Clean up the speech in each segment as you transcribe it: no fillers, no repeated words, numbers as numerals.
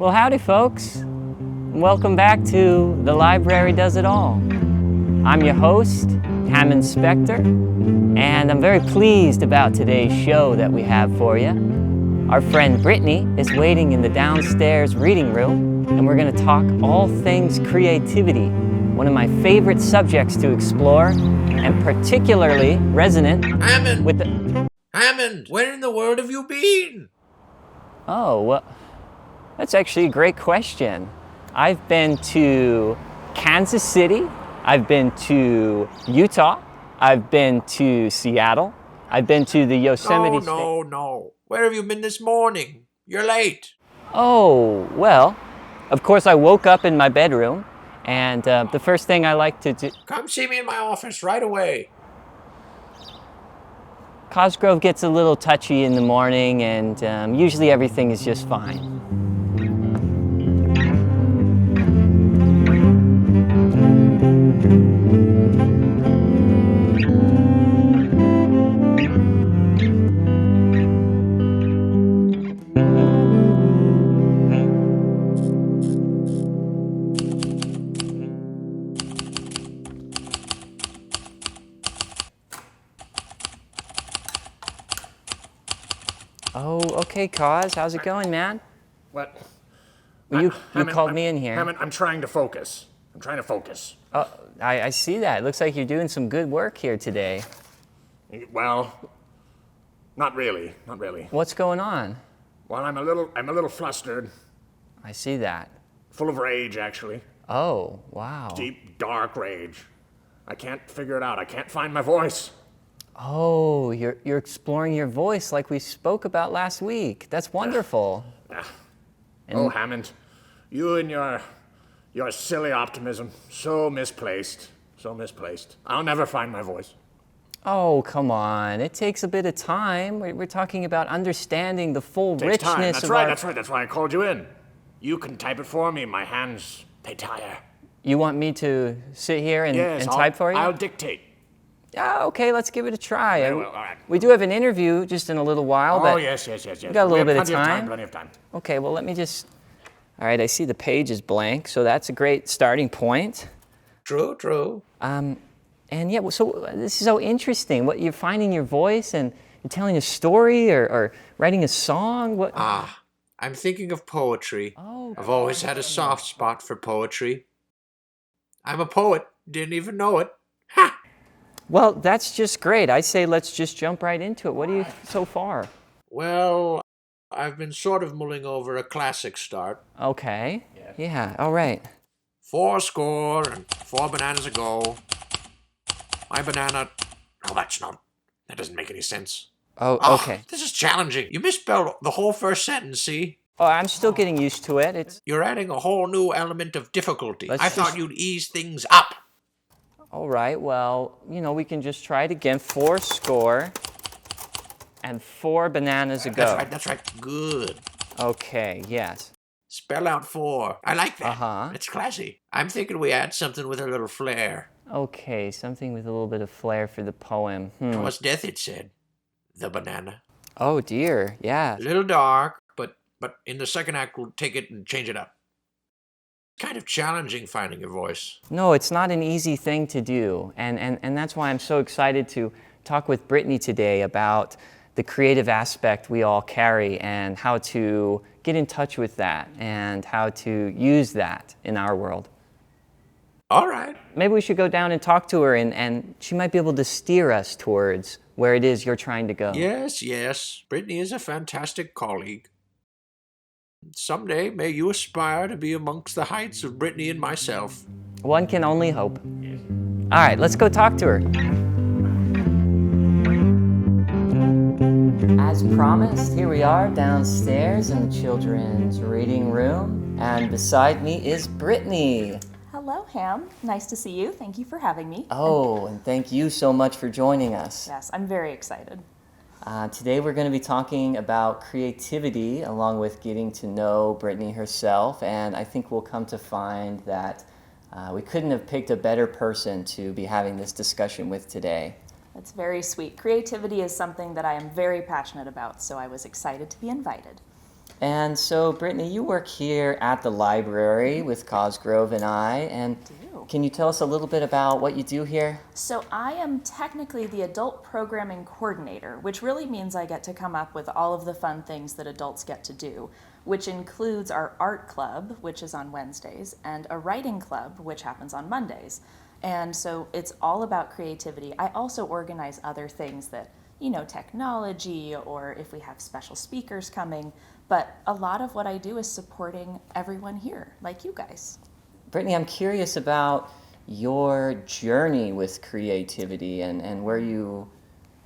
Well, howdy, folks. Welcome back to The Library Does It All. I'm your host, Hammond Spector, and I'm very pleased about today's show that we have for you. Our friend Brittany is waiting in the downstairs reading room, and we're going to talk all things creativity, one of my favorite subjects to explore, and particularly resonant Hammond! with the... Hammond, where in the world have you been? Oh, well, that's actually a great question. I've been to Kansas City, I've been to Utah, I've been to Seattle, I've been to the Yosemite State. No. Where have you been this morning? You're late. Oh, well, of course I woke up in my bedroom, and the first thing I like to do... Come see me in my office right away. Cosgrove gets a little touchy in the morning, and usually everything is just fine. Oh, okay, Cos. How's it going, man? What? Well, you Hammond, called me in here. Hammond, I'm trying to focus. Oh, I see that. It looks like you're doing some good work here today. Well, not really. What's going on? Well, I'm a little flustered. I see that. Full of rage, actually. Oh, wow. Deep, dark rage. I can't figure it out. I can't find my voice. Oh, you're exploring your voice like we spoke about last week. That's wonderful. Oh, Hammond, you and your silly optimism, so misplaced. I'll never find my voice. Oh, come on. It takes a bit of time. We're talking about understanding the full Takes time. richness That's of right. our... That's why I called you in. You can type it for me. My hands, they tire. You want me to sit here and, Yes, and type for you? I'll dictate. Yeah, okay, let's give it a try. Very well, all right. We do have an interview just in a little while, but... Oh, yes. We got a little bit of time. Plenty of time. Okay, well, let me just... All right, I see the page is blank, so that's a great starting point. True. And yeah, so this is so interesting. What, you're finding your voice and you're telling a story or writing a song? What? I'm thinking of poetry. Oh, I've always had a soft spot for poetry. I'm a poet. Didn't even know it. Ha! Well, that's just great. I say let's just jump right into it. What do you so far? Well, I've been sort of mulling over a classic start. Okay. Yeah, all right. 4 and 4 bananas ago. My banana... No, that doesn't make any sense. Oh, okay. This is challenging. You misspelled the whole first sentence, see? Oh, I'm still getting used to it. You're adding a whole new element of difficulty. Let's I thought you'd ease things up. All right, well, we can just try it again. 4 and 4 bananas ago. That's right. Good. Okay, yes. Spell out 4. I like that. Uh-huh. It's classy. I'm thinking we add something with a little flair. Okay, something with a little bit of flair for the poem. Twas death, it said. The banana. Oh, dear, yeah. A little dark, but in the second act we'll take it and change it up. Kind of challenging finding your voice. No, it's not an easy thing to do. And that's why I'm so excited to talk with Brittany today about the creative aspect we all carry and how to get in touch with that and how to use that in our world. All right. Maybe we should go down and talk to her and she might be able to steer us towards where it is you're trying to go. Yes. Brittany is a fantastic colleague. Someday, may you aspire to be amongst the heights of Brittany and myself. One can only hope. All right, let's go talk to her. As promised, here we are downstairs in the children's reading room, and beside me is Brittany. Hello, Ham. Nice to see you. Thank you for having me. Oh, and thank you so much for joining us. Yes, I'm very excited. Today we're going to be talking about creativity along with getting to know Brittany herself, and I think we'll come to find that we couldn't have picked a better person to be having this discussion with today. That's very sweet. Creativity is something that I am very passionate about, so I was excited to be invited. And so, Brittany, you work here at the library with Cosgrove and I, and can you tell us a little bit about what you do here? So I am technically the adult programming coordinator, which really means I get to come up with all of the fun things that adults get to do, which includes our art club, which is on Wednesdays, and a writing club, which happens on Mondays. And so it's all about creativity. I also organize other things that, technology, or if we have special speakers coming. But a lot of what I do is supporting everyone here, like you guys. Brittany, I'm curious about your journey with creativity and where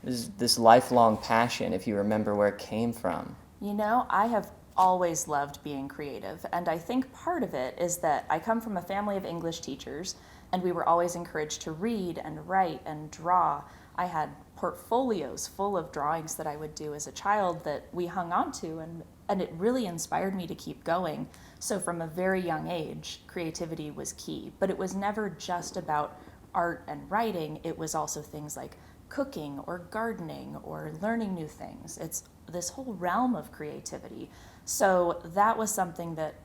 this lifelong passion, if you remember where it came from. I have always loved being creative, and I think part of it is that I come from a family of English teachers, and we were always encouraged to read and write and draw. I had portfolios full of drawings that I would do as a child that we hung on to, and it really inspired me to keep going. So from a very young age, creativity was key, but it was never just about art and writing. It was also things like cooking or gardening or learning new things. It's this whole realm of creativity. So that was something that,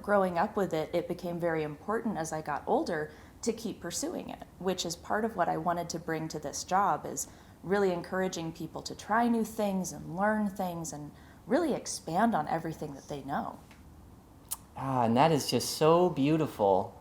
growing up with it, it became very important as I got older to keep pursuing it, which is part of what I wanted to bring to this job, is really encouraging people to try new things and learn things and really expand on everything that they know. And that is just so beautiful.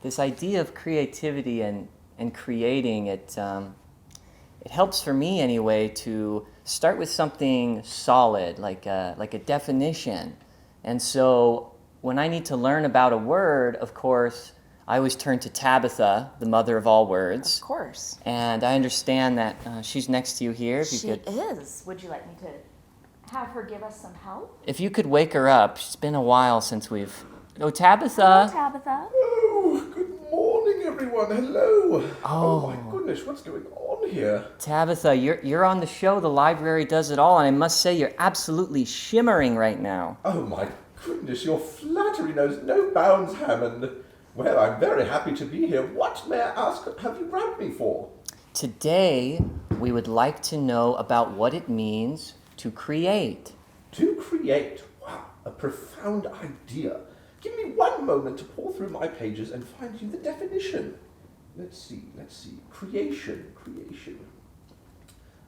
This idea of creativity and creating it, it helps for me anyway to start with something solid, like a definition. And so when I need to learn about a word, of course, I always turn to Tabitha, the mother of all words. Of course. And I understand that she's next to you here. She is. Would you like me to have her give us some help? If you could wake her up. It's been a while since we've... Oh, Tabitha! Hello, Tabitha. Oh, good morning, everyone. Hello. Oh, my goodness, what's going on here? Tabitha, you're on the show, The Library Does It All, and I must say you're absolutely shimmering right now. Oh, my goodness, your flattery knows no bounds, Hammond. Well, I'm very happy to be here. What, may I ask, have you grabbed me for? Today, we would like to know about what it means to create. To create? Wow, a profound idea. Give me one moment to pour through my pages and find you the definition. Let's see. Creation.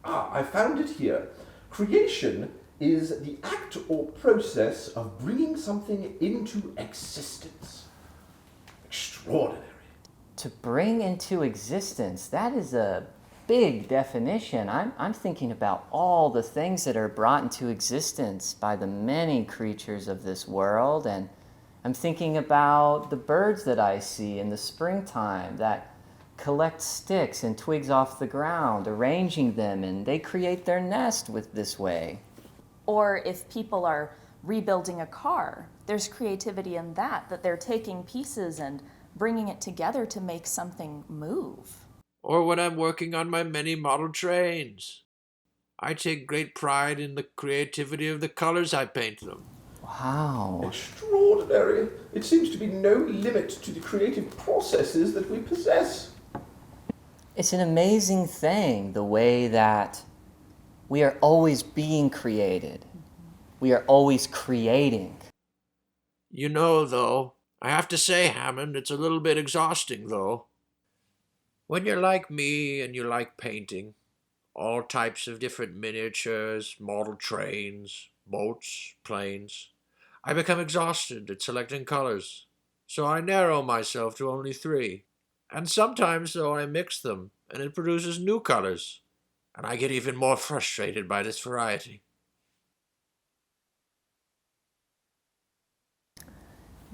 I found it here. Creation is the act or process of bringing something into existence. Extraordinary. To bring into existence, that is a big definition. I'm thinking about all the things that are brought into existence by the many creatures of this world, and I'm thinking about the birds that I see in the springtime that collect sticks and twigs off the ground, arranging them, and they create their nest with this way. Or if people are rebuilding a car, there's creativity in that they're taking pieces and bringing it together to make something move. Or when I'm working on my many model trains. I take great pride in the creativity of the colors I paint them. Wow. Extraordinary. It seems to be no limit to the creative processes that we possess. It's an amazing thing, the way that we are always being created. We are always creating. Though, I have to say, Hammond, it's a little bit exhausting, though. When you're like me and you like painting, all types of different miniatures, model trains, boats, planes, I become exhausted at selecting colors, so I narrow myself to only 3. And sometimes, though, I mix them, and it produces new colors, and I get even more frustrated by this variety.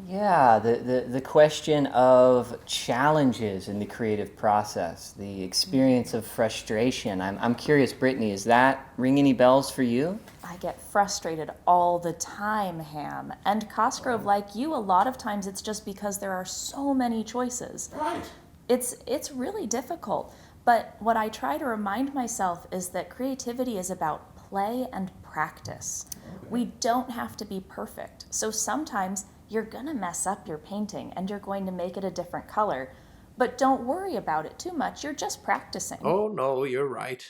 Yeah, the question of challenges in the creative process, the experience of frustration. I'm curious, Brittany, does that ring any bells for you? I get frustrated all the time, Ham. And Cosgrove, like you, a lot of times it's just because there are so many choices. Right. It's really difficult. But what I try to remind myself is that creativity is about play and practice. We don't have to be perfect. So sometimes you're gonna mess up your painting and you're going to make it a different color. But don't worry about it too much. You're just practicing. Oh, no, you're right.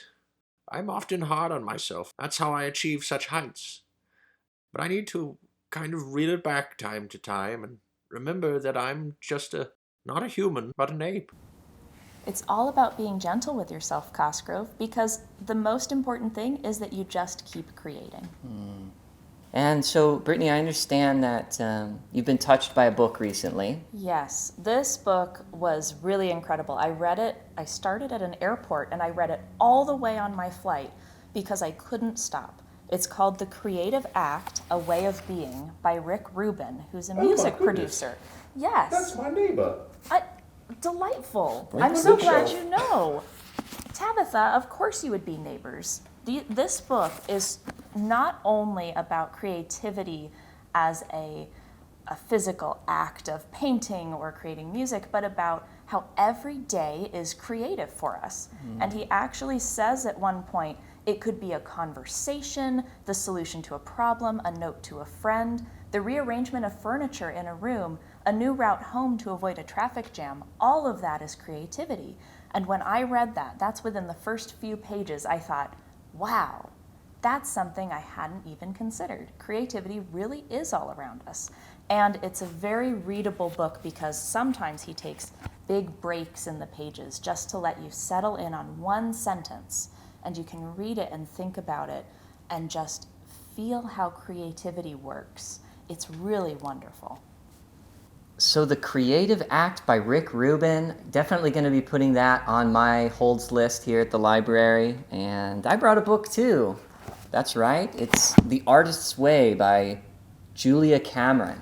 I'm often hard on myself. That's how I achieve such heights. But I need to kind of reel it back time to time and remember that I'm just not a human, but an ape. It's all about being gentle with yourself, Cosgrove, because the most important thing is that you just keep creating. And so, Brittany, I understand that you've been touched by a book recently. Yes, this book was really incredible. I started at an airport and I read it all the way on my flight because I couldn't stop. It's called The Creative Act, A Way of Being by Rick Rubin, who's a music producer. Yes. That's my neighbor. Delightful. Right I'm on so the glad shelf. you know. Tabitha, of course you would be neighbors. This book is not only about creativity as a physical act of painting or creating music, but about how every day is creative for us. And he actually says at one point, it could be a conversation, the solution to a problem, a note to a friend, the rearrangement of furniture in a room, a new route home to avoid a traffic jam. All of that is creativity. And when I read that, that's within the first few pages, I thought, wow, that's something I hadn't even considered. Creativity really is all around us. And it's a very readable book because sometimes he takes big breaks in the pages just to let you settle in on one sentence, and you can read it and think about it and just feel how creativity works. It's really wonderful. So The Creative Act by Rick Rubin, definitely going to be putting that on my holds list here at the library. And I brought a book too. That's right. It's The Artist's Way by Julia Cameron.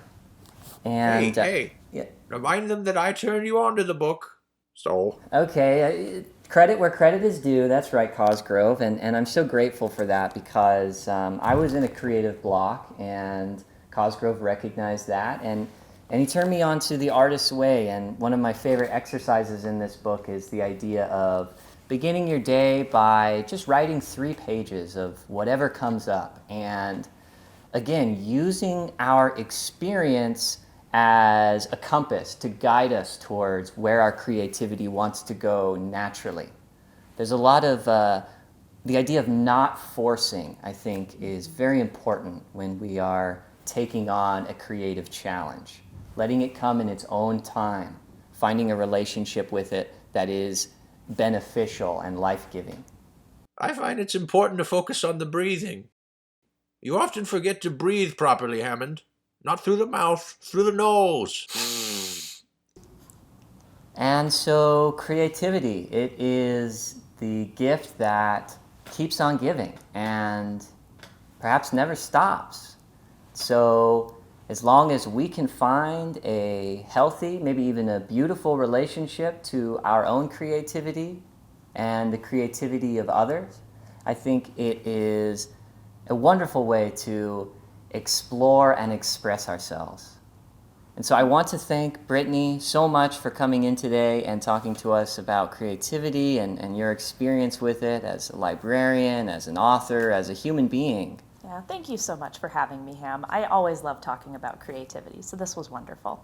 And Hey, yeah. remind them that I turned you on to the book. So, Okay, credit where credit is due. That's right, Cosgrove, and I'm so grateful for that because I was in a creative block, and Cosgrove recognized that, and he turned me on to The Artist's Way. And one of my favorite exercises in this book is the idea of beginning your day by just writing 3 pages of whatever comes up, and again, using our experience as a compass to guide us towards where our creativity wants to go naturally. There's a lot of, the idea of not forcing, I think, is very important when we are taking on a creative challenge. Letting it come in its own time, finding a relationship with it that is beneficial and life-giving. I find it's important to focus on the breathing. You often forget to breathe properly, Hammond. Not through the mouth, through the nose. And so creativity, it is the gift that keeps on giving and perhaps never stops. So as long as we can find a healthy, maybe even a beautiful relationship to our own creativity and the creativity of others, I think it is a wonderful way to explore and express ourselves. And so I want to thank Brittany so much for coming in today and talking to us about creativity and your experience with it as a librarian, as an author, as a human being. Yeah, thank you so much for having me, Ham. I always love talking about creativity, so this was wonderful.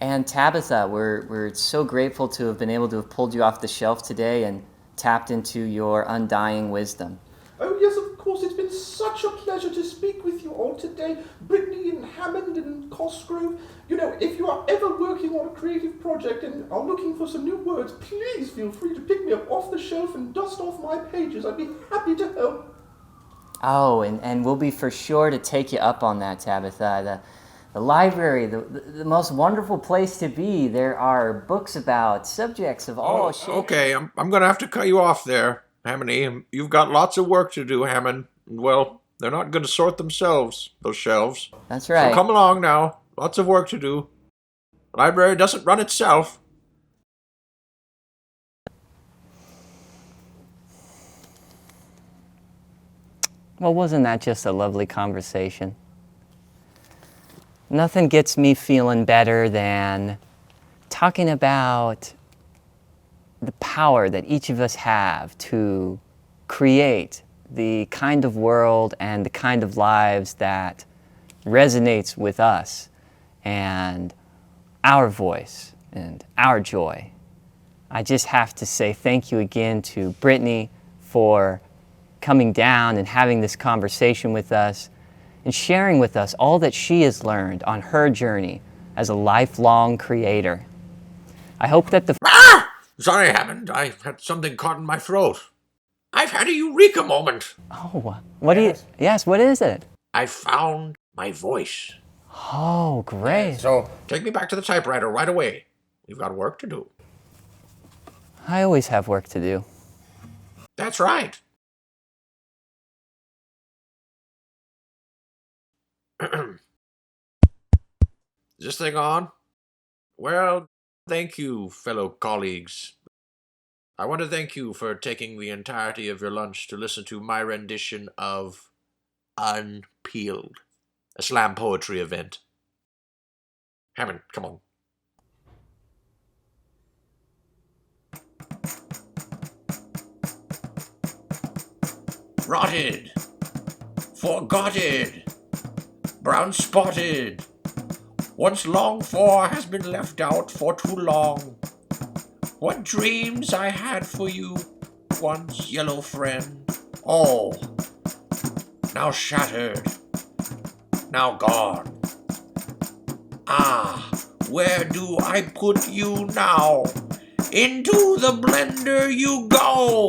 And Tabitha, we're so grateful to have been able to have pulled you off the shelf today and tapped into your undying wisdom. Oh, yes, of course. It's been such a pleasure to speak with you all today. Brittany and Hammond and Cosgrove. You know, if you are ever working on a creative project and are looking for some new words, please feel free to pick me up off the shelf and dust off my pages. I'd be happy to help. Oh, and we'll be for sure to take you up on that, Tabitha. The library, the most wonderful place to be. There are books about subjects of all shapes. Okay, I'm going to have to cut you off there, Hammond. You've got lots of work to do, Hammond. Well, they're not going to sort themselves, those shelves. That's right. So come along now. Lots of work to do. The library doesn't run itself. Well, wasn't that just a lovely conversation? Nothing gets me feeling better than talking about the power that each of us have to create the kind of world and the kind of lives that resonates with us and our voice and our joy. I just have to say thank you again to Brittany for coming down and having this conversation with us. and sharing with us all that she has learned on her journey as a lifelong creator. I hope that the... Sorry, Hammond. I had something caught in my throat. I've had a eureka moment. Oh, what do you... Yes, what is it? I found my voice. Oh, great. So, take me back to the typewriter right away. We've got work to do. I always have work to do. That's right. Is this thing on? Well, thank you, fellow colleagues. I want to thank you for taking the entirety of your lunch to listen to my rendition of Unpeeled, a slam poetry event. Hammond, come on. Rotted, forgotted, brown spotted, once longed for has been left out for too long. What dreams I had for you once, yellow friend, all now shattered, now gone. Ah, where do I put you now? Into the blender you go!